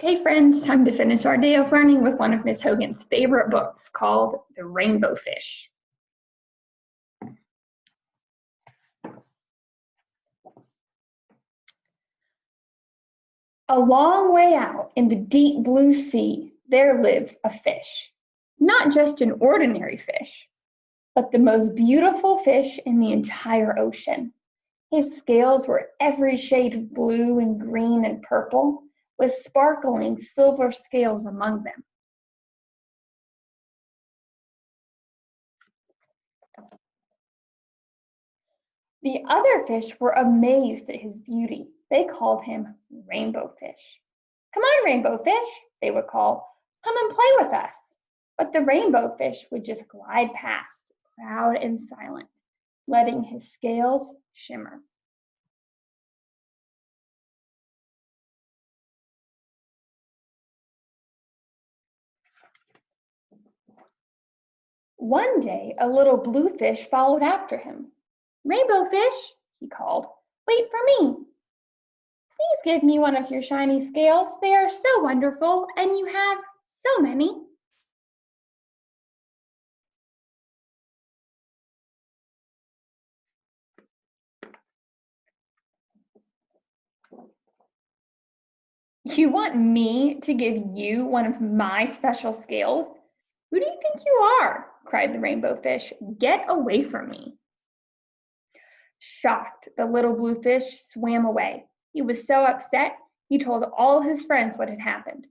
Okay, friends, time to finish our day of learning with one of Miss Hogan's favorite books called The Rainbow Fish. A long way out in the deep blue sea, there lived a fish. Not just an ordinary fish, but the most beautiful fish in the entire ocean. His scales were every shade of blue and green and purple, with sparkling silver scales among them. The other fish were amazed at his beauty. They called him Rainbow Fish. "Come on, Rainbow Fish," they would call. "Come and play with us." But the Rainbow Fish would just glide past, proud and silent, letting his scales shimmer. One day, a little blue fish followed after him. "Rainbow Fish," he called, "wait for me. Please give me one of your shiny scales. They are so wonderful, and you have so many." "You want me to give you one of my special scales? Who do you think you are?" cried the Rainbow Fish. "Get away from me." Shocked, the little blue fish swam away. He was so upset, he told all his friends what had happened.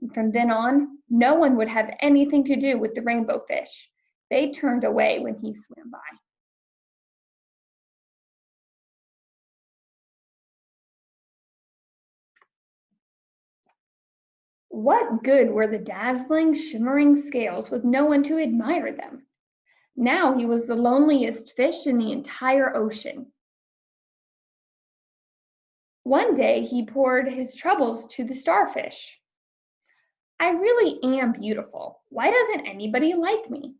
And from then on, no one would have anything to do with the Rainbow Fish. They turned away when he swam by. What good were the dazzling, shimmering scales with no one to admire them? Now he was the loneliest fish in the entire ocean. One day he poured his troubles to the starfish. "I really am beautiful. Why doesn't anybody like me?"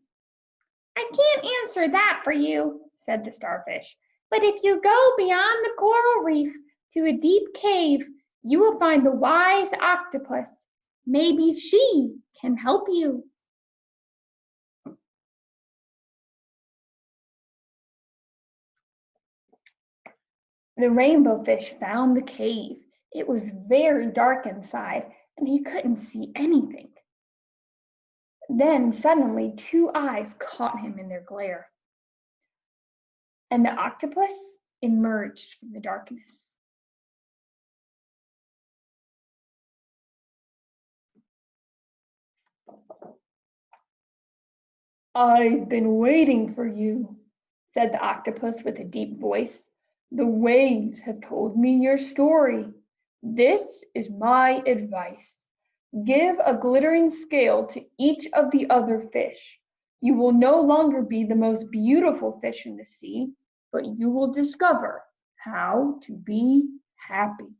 "I can't answer that for you," said the starfish. "But if you go beyond the coral reef to a deep cave, you will find the wise octopus. Maybe she can help you." The rainbow fish found the cave. It was very dark inside, and he couldn't see anything. Then suddenly two eyes caught him in their glare, and the octopus emerged from the darkness. "I've been waiting for you," said the octopus with a deep voice. "The waves have told me your story. This is my advice. Give a glittering scale to each of the other fish. You will no longer be the most beautiful fish in the sea, but you will discover how to be happy."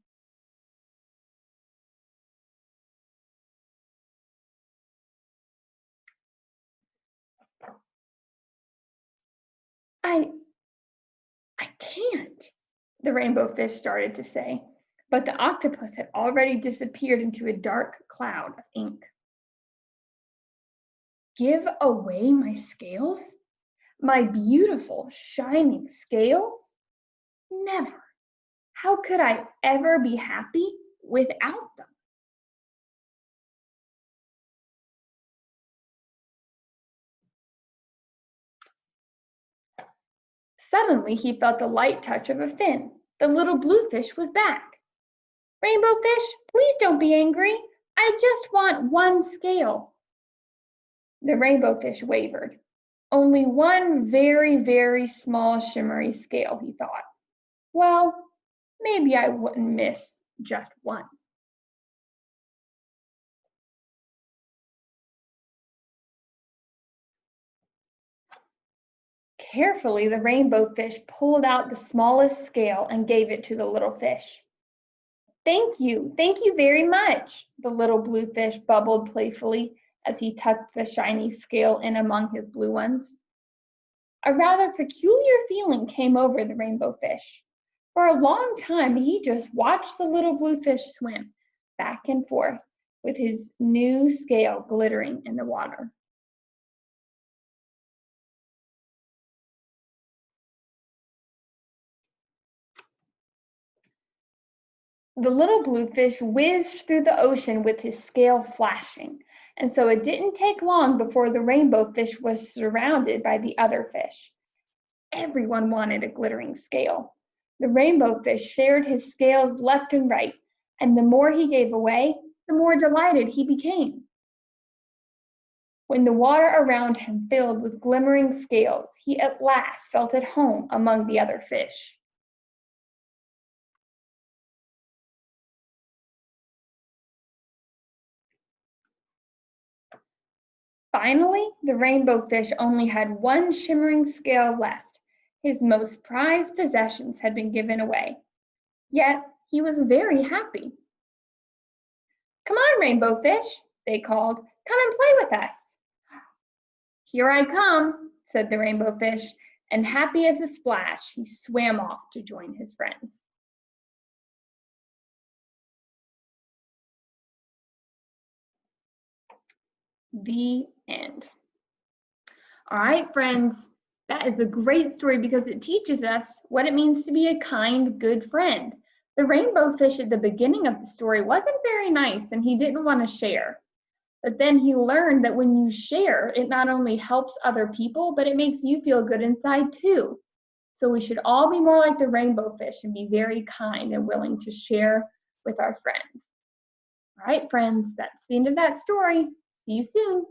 I I can't, the rainbow fish started to say, but the octopus had already disappeared into a dark cloud of ink. "Give away my scales? My beautiful, shining scales? Never. How could I ever be happy without them?" Suddenly, he felt the light touch of a fin. The little blue fish was back. "Rainbow fish, please don't be angry. I just want one scale." The rainbow fish wavered. "Only one very, very small shimmery scale," he thought. "Well, maybe I wouldn't miss just one." Carefully, the rainbow fish pulled out the smallest scale and gave it to the little fish. Thank you very much," the little blue fish bubbled playfully as he tucked the shiny scale in among his blue ones. A rather peculiar feeling came over the rainbow fish. For a long time he just watched the little blue fish swim back and forth, with his new scale glittering in the water. The little bluefish whizzed through the ocean with his scale flashing, and so it didn't take long before the rainbow fish was surrounded by the other fish. Everyone wanted a glittering scale. The rainbow fish shared his scales left and right, and the more he gave away, the more delighted he became. When the water around him filled with glimmering scales, he at last felt at home among the other fish. Finally, the rainbow fish only had one shimmering scale left. His most prized possessions had been given away. Yet he was very happy. "Come on, rainbow fish," they called. "Come and play with us." "Here I come," said the rainbow fish, and happy as a splash, he swam off to join his friends. The end. All right, friends, that is a great story because it teaches us what it means to be a kind, good friend. The rainbow fish at the beginning of the story wasn't very nice and he didn't want to share. But then he learned that when you share, it not only helps other people, but it makes you feel good inside too. So we should all be more like the rainbow fish and be very kind and willing to share with our friends. All right, friends, that's the end of that story. See you soon.